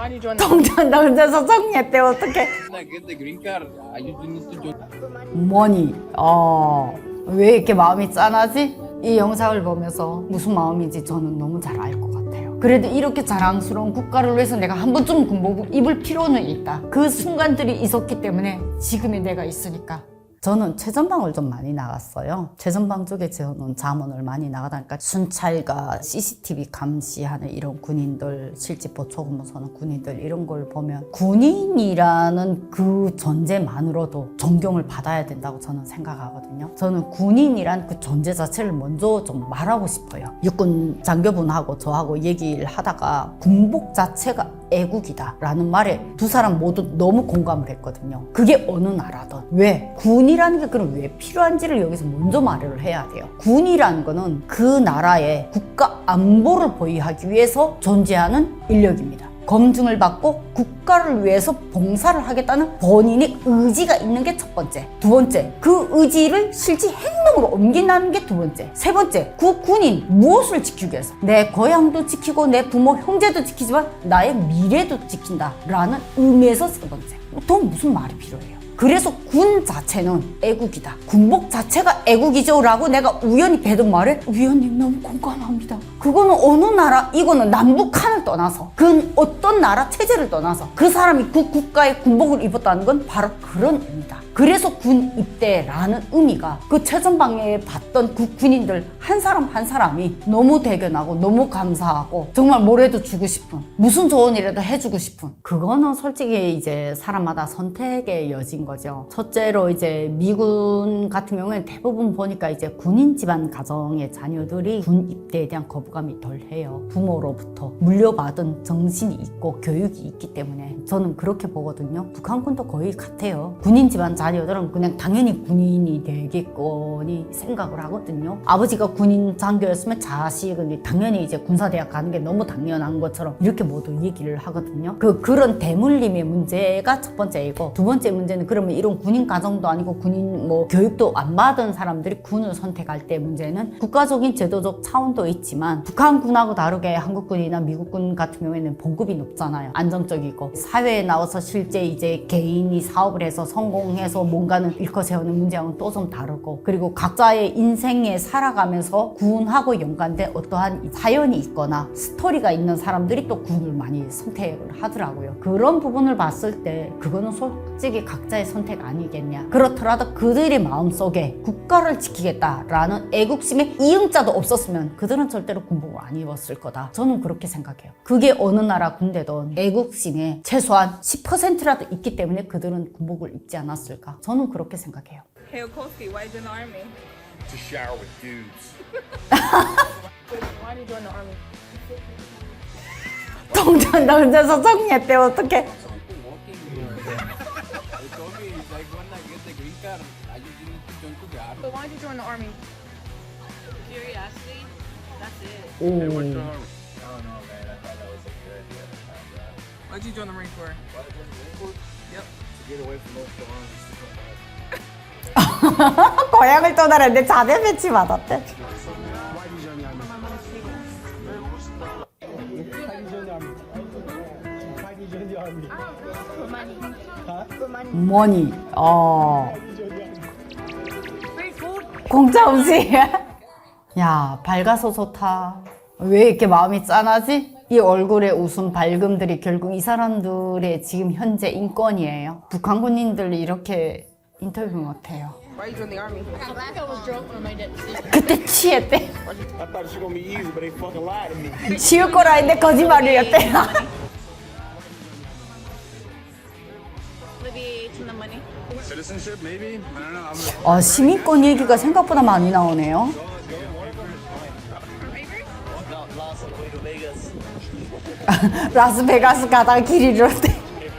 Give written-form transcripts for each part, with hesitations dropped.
Why do you join the 동전 나 혼자서 정리했대. 어떡해. I get the green card, I just need to join. 머니. 왜 이렇게 마음이 짠하지? 이 영상을 보면서 무슨 마음인지 저는 너무 잘 알 것 같아요. 그래도 이렇게 자랑스러운 국가를 위해서 내가 한 번쯤 군복을 입을 필요는 있다. 그 순간들이 있었기 때문에 지금의 내가 있으니까. 저는 최전방을 좀 많이 나갔어요. 최전방 쪽에 저는 잠원을 많이 나가다니까 순찰과 CCTV 감시하는 이런 군인들, 실제 보초근무 서는 군인들 이런 걸 보면 군인이라는 그 존재만으로도 존경을 받아야 된다고 저는 생각하거든요. 저는 군인이란 그 존재 자체를 먼저 좀 말하고 싶어요. 육군 장교분하고 저하고 얘기를 하다가 군복 자체가 애국이다 라는 말에 두 사람 모두 너무 공감을 했거든요. 그게 어느 나라든. 왜? 군이라는 게 그럼 왜 필요한지를 여기서 먼저 말을 해야 돼요. 군이라는 거는 그 나라의 국가 안보를 보유하기 위해서 존재하는 인력입니다. 검증을 받고 국가를 위해서 봉사를 하겠다는 본인의 의지가 있는 게 첫 번째. 두 번째, 그 의지를 실제 행동으로 옮긴다는 게 두 번째. 세 번째, 그 군인 무엇을 지키기 위해서? 내 고향도 지키고 내 부모 형제도 지키지만 나의 미래도 지킨다 라는 의미에서 세 번째. 더 무슨 말이 필요해요? 그래서 군 자체는 애국이다. 군복 자체가 애국이죠 라고 내가 우연히 배던 말에 위원님 너무 공감합니다. 그거는 어느 나라, 이거는 남북한을 떠나서 그 어떤 나라 체제를 떠나서 그 사람이 그 국가의 군복을 입었다는 건 바로 그런 의미다. 그래서 군 입대라는 의미가 그 최전방에 봤던 그 군인들 한 사람 한 사람이 너무 대견하고 너무 감사하고 정말 뭐라도 주고 싶은 무슨 좋은 일이라도 해주고 싶은 그거는 솔직히 이제 사람마다 선택의 여지인 거죠. 첫째로 이제 미군 같은 경우에는 대부분 보니까 이제 군인 집안 가정의 자녀들이 군 입대에 대한 거부감이 덜 해요. 부모로부터 물려받은 정신이 있고 교육이 있기 때문에 저는 그렇게 보거든요. 북한군도 거의 같아요. 군인 집안 자녀들은 그냥 당연히 군인이 되겠거니 생각을 하거든요. 아버지가 군인 장교였으면 자식은 당연히 이제 군사대학 가는 게 너무 당연한 것처럼 이렇게 모두 얘기를 하거든요. 그런 대물림의 문제가 첫 번째이고 두 번째 문제는 그러면 이런 군인 가정도 아니고 군인 뭐 교육도 안 받은 사람들이 군을 선택할 때 문제는 국가적인 제도적 차원도 있지만 북한군하고 다르게 한국군이나 미국군 같은 경우에는 봉급이 높잖아요. 안정적이고 사회에 나와서 실제 이제 개인이 사업을 해서 성공해서 뭔가는 일커세우는 문제하고는 또 좀 다르고 그리고 각자의 인생에 살아가면서 군하고 연관된 어떠한 사연이 있거나 스토리가 있는 사람들이 또 군을 많이 선택을 하더라고요. 그런 부분을 봤을 때 그거는 솔직히 각자의 선택 아니겠냐. 그렇더라도 그들의 마음속에 국가를 지키겠다라는 애국심의 이응자도 없었으면 그들은 절대로 군복을 안 입었을 거다. 저는 그렇게 생각해요. 그게 어느 나라 군대든 애국심에 최소한 10%라도 있기 때문에 그들은 군복을 입지 않았을까. 저는 그렇게 생각해요. Hey, Kofi, why you join the army? To shower with dudes. Why do you join the army? 동전 나 혼자서 정리했대. 어떡해. They told me like when I get the green card, I just need to join to the army. So why did you join the army? Curiosity, that's it. Hey, what's your army? I don't know, man. I thought that was a good idea at the time, bro. Why did you join the Marine Corps? Yep. To get away from those arms to come back. 고향을 떠나려는데 자대 배치 받았대. 머니. 공짜 음식. 야, 밝아서 좋다. 왜 이렇게 마음이 짠하지? 이 얼굴의 웃음 밝음들이 결국 이 사람들의 지금 현재 인권이에요. 북한 군인들 이렇게 인터뷰 못해요. Why you join the army? I was drunk when I didn't see. 그때 취했대. I thought it was gonna be easy, but they fucking lied to me. 쉬울 거라 했는데 거짓말이었대. Alleviate some of the money. Citizenship, maybe? I don't know. 시민권 얘기가 생각보다 많이 나오네요. 라스베가스 가다가 길 잃었대.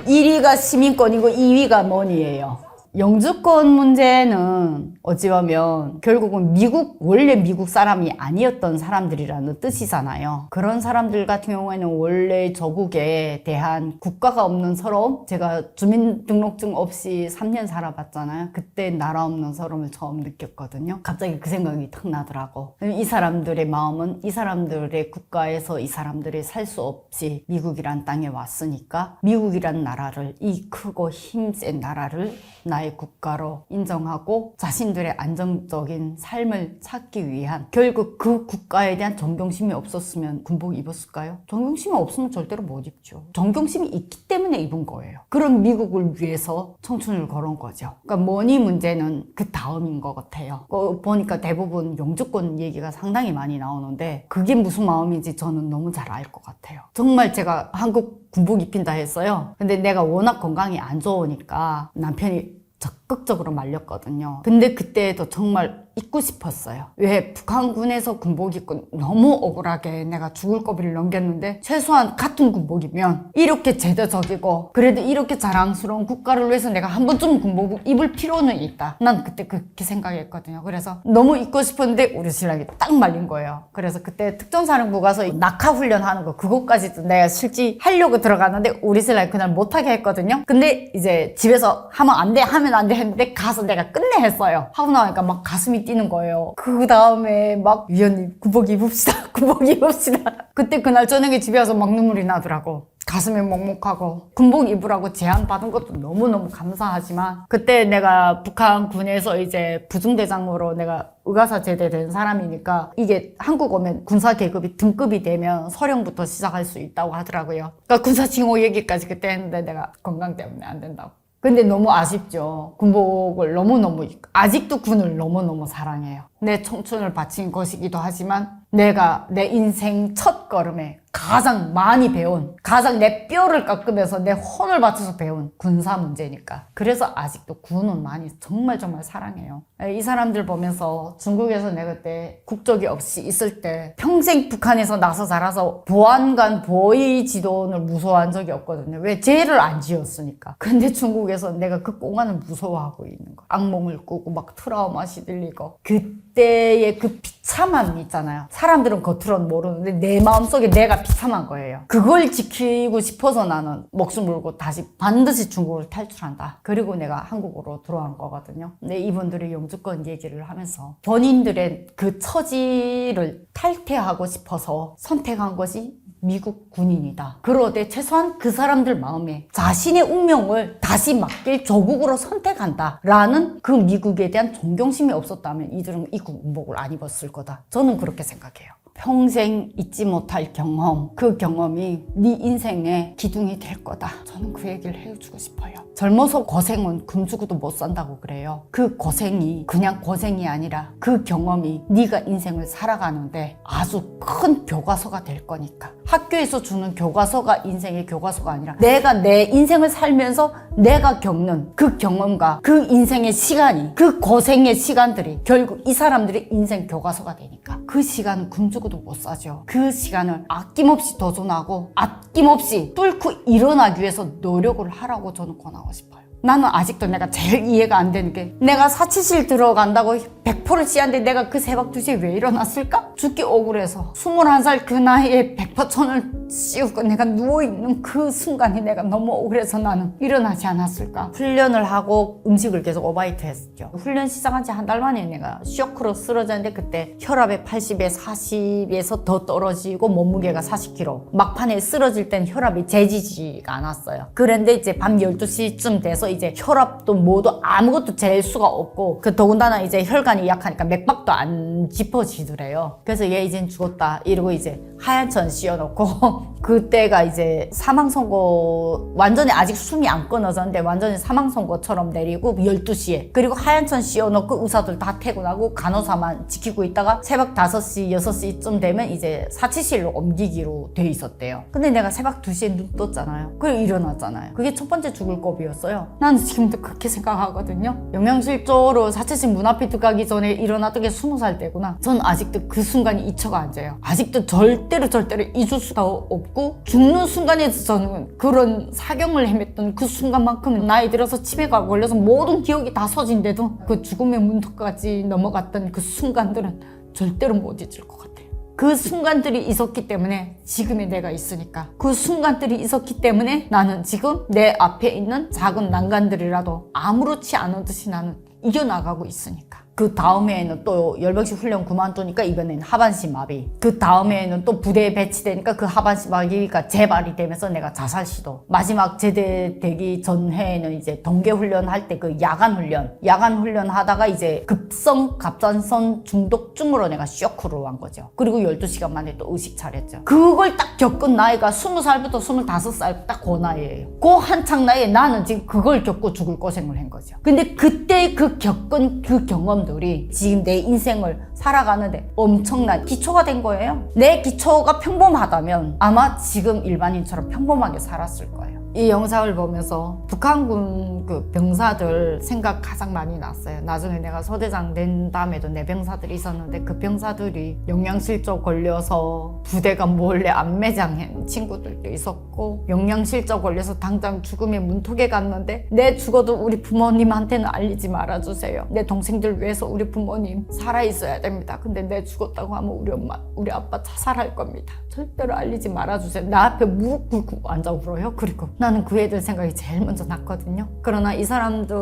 1위가 시민권이고 2위가 머니예요. 영주권 문제는 어찌보면 결국은 원래 미국 사람이 아니었던 사람들이라는 뜻이잖아요. 그런 사람들 같은 경우에는 원래 저국에 대한 국가가 없는 서러움, 제가 주민등록증 없이 3년 살아봤잖아요. 그때 나라 없는 서러움을 처음 느꼈거든요. 갑자기 그 생각이 탁 나더라고. 이 사람들의 마음은 이 사람들의 국가에서 이 사람들이 살 수 없이 미국이란 땅에 왔으니까 미국이란 나라를, 이 크고 힘센 나라를 나의 국가로 인정하고 자신들의 안정적인 삶을 찾기 위한, 결국 그 국가에 대한 존경심이 없었으면 군복 입었을까요? 존경심이 없으면 절대로 못 입죠. 존경심이 있기 때문에 입은 거예요. 그런 미국을 위해서 청춘을 걸은 거죠. 그러니까 머니 문제는 그 다음인 것 같아요. 보니까 대부분 영주권 얘기가 상당히 많이 나오는데 그게 무슨 마음인지 저는 너무 잘 알 것 같아요. 정말 제가 한국 군복 입힌다 했어요. 근데 내가 워낙 건강이 안 좋으니까 남편이 적극적으로 말렸거든요. 근데 그때도 정말 입고 싶었어요. 왜? 북한군에서 군복 입고 너무 억울하게 내가 죽을 고비를 넘겼는데 최소한 같은 군복이면 이렇게 제도적이고 그래도 이렇게 자랑스러운 국가를 위해서 내가 한 번쯤 군복 입을 필요는 있다. 난 그때 그렇게 생각했거든요. 그래서 너무 입고 싶었는데 우리 신랑이 딱 말린 거예요. 그래서 그때 특전사령부 가서 낙하 훈련하는 거 그것까지도 내가 실제 하려고 들어갔는데 우리 신랑이 그날 못하게 했거든요. 근데 이제 집에서 하면 안 돼 하면 안 돼 했는데 가서 내가 끝내 했어요. 하고 나니까 막 가슴이 뛰는 거예요. 그 다음에 막 위원님 군복 입읍시다. 군복 입읍시다. 그때 그날 저녁에 집에 와서 막 눈물이 나더라고. 가슴이 먹먹하고 군복 입으라고 제안 받은 것도 너무너무 감사하지만 그때 내가 북한군에서 이제 부중대장으로 내가 의가사 제대된 사람이니까 이게 한국 오면 군사 계급이 등급이 되면 서령부터 시작할 수 있다고 하더라고요. 그러니까 군사 징호 얘기까지 그때 했는데 내가 건강 때문에 안 된다고. 근데 너무 아쉽죠. 군복을 너무너무, 아직도 군을 너무너무 사랑해요. 내 청춘을 바친 것이기도 하지만 내가 내 인생 첫 걸음에 가장 많이 배운, 가장 내 뼈를 깎으면서 내 혼을 바쳐서 배운 군사 문제니까. 그래서 아직도 군은 많이 정말 사랑해요. 이 사람들 보면서 중국에서 내가 그때 국적이 없이 있을 때 평생 북한에서 나서 자라서 보안관 보위 지도원을 무서워한 적이 없거든요. 왜? 죄를 안 지었으니까. 근데 중국에서 내가 그 공안을 무서워하고 있는 거. 악몽을 꾸고 막 트라우마 시들리고 그때의 그 비참함 있잖아요. 사람들은 겉으로는 모르는데 내 마음속에 내가 비참한 거예요. 그걸 지키고 싶어서 나는 목숨 걸고 다시 반드시 중국을 탈출한다. 그리고 내가 한국으로 들어간 거거든요. 근데 이분들이 영주권 얘기를 하면서 본인들의 그 처지를 탈퇴하고 싶어서 선택한 것이 미국 군인이다. 그러되 최소한 그 사람들 마음에 자신의 운명을 다시 맡길 조국으로 선택한다 라는 그 미국에 대한 존경심이 없었다면 이들은 이 군복을 안 입었을 거다. 저는 그렇게 생각해요. 평생 잊지 못할 경험, 그 경험이 네 인생의 기둥이 될 거다. 저는 그 얘기를 해주고 싶어요. 젊어서 고생은 금주고도 못 산다고 그래요. 그 고생이 그냥 고생이 아니라 그 경험이 네가 인생을 살아가는데 아주 큰 교과서가 될 거니까. 학교에서 주는 교과서가 인생의 교과서가 아니라 내가 내 인생을 살면서 내가 겪는 그 경험과 그 인생의 시간이, 그 고생의 시간들이 결국 이 사람들의 인생 교과서가 되니까 그 시간은 금주고도 못 사죠. 그 시간을 아낌없이 도전하고 아낌없이 뚫고 일어나기 위해서 노력을 하라고 저는 권하고 싶어요. 나는 아직도 내가 제일 이해가 안 되는 게 내가 사치실 들어간다고 100%를 씌었는데 내가 그 새벽 2시에 왜 일어났을까? 죽기 억울해서 21살 그 나이에 100%천을 씌우고 내가 누워있는 그 순간이 내가 너무 억울해서 나는 일어나지 않았을까? 훈련을 하고 음식을 계속 오바이트 했죠. 훈련 시작한 지 한 달 만에 내가 쇼크로 쓰러졌는데 그때 혈압이 80에 40에서 더 떨어지고 몸무게가 40kg. 막판에 쓰러질 땐 혈압이 재지지가 않았어요. 그런데 이제 밤 12시쯤 돼서 이제 혈압도 뭐도 아무것도 잴 수가 없고 그 더군다나 이제 혈관이 약하니까 맥박도 안 짚어지더래요. 그래서 얘 이젠 죽었다 이러고 이제 하얀 천 씌워놓고 그때가 이제 사망 선고 완전히 아직 숨이 안 끊어졌는데 완전히 사망 선고처럼 내리고 12시에 그리고 하얀 천 씌워놓고 의사들 다 퇴근하고 간호사만 지키고 있다가 새벽 5시 6시쯤 되면 이제 사치실로 옮기기로 돼 있었대요. 근데 내가 새벽 2시에 눈 떴잖아요. 그리고 일어났잖아요. 그게 첫 번째 죽을 고비였어요. 나는 지금도 그렇게 생각하거든요. 영양실조로 사치실 문 앞에 들어가기 전에 일어났던 게 20살 때구나. 전 아직도 그 순간이 잊혀가 안 돼요. 아직도 절대로 잊을 수가 없고 죽는 순간에도 저는 그런 사경을 헤맸던 그 순간만큼 나이 들어서 치매가 걸려서 모든 기억이 다 서진데도 그 죽음의 문턱까지 넘어갔던 그 순간들은 절대로 못 잊을 것 같아요. 그 순간들이 있었기 때문에 지금의 내가 있으니까, 그 순간들이 있었기 때문에 나는 지금 내 앞에 있는 작은 난간들이라도 아무렇지 않은 듯이 나는 이겨나가고 있으니까. 그 다음에는 또 열병식 훈련 그만두니까 이번에는 하반신 마비, 그 다음에는 또 부대에 배치되니까 그 하반신 마비가 재발이 되면서 내가 자살 시도, 마지막 제대되기 전 해에는 이제 동계 훈련 할 때 그 야간 훈련 하다가 이제 급성 갑상선 중독증으로 내가 쇼크로 간 거죠. 그리고 12시간 만에 또 의식 차렸죠. 그걸 딱 겪은 나이가 20살부터 25살 딱 그 나이에요. 그 한창 나이에 나는 지금 그걸 겪고 죽을 고생을 한 거죠. 근데 그때 그 겪은 그 경험들이 지금 내 인생을 살아가는데 엄청난 기초가 된 거예요. 내 기초가 평범하다면 아마 지금 일반인처럼 평범하게 살았을 거예요. 이 영상을 보면서 북한군 그 병사들 생각 가장 많이 났어요. 나중에 내가 소대장 된 다음에도 내 병사들이 있었는데 그 병사들이 영양실조 걸려서 부대가 몰래 안매장한 친구들도 있었고, 영양실조 걸려서 당장 죽음의 문턱에 갔는데 내 죽어도 우리 부모님한테는 알리지 말아주세요. 내 동생들 위해서 우리 부모님 살아있어야 됩니다. 근데 내 죽었다고 하면 우리 엄마, 우리 아빠 자살할 겁니다. 절대로 알리지 말아주세요. 나 앞에 무릎 꿇고 앉아 울어요. 그리고 나는 그 애들 생각이 제일 먼저 났거든요. 그러나 이 사람들,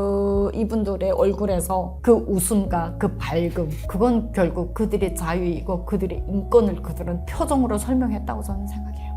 이분들의 얼굴에서 그 웃음과 그 밝음, 그건 결국 그들의 자유이고 그들의 인권을 그들은 표정으로 설명했다고 저는 생각해요.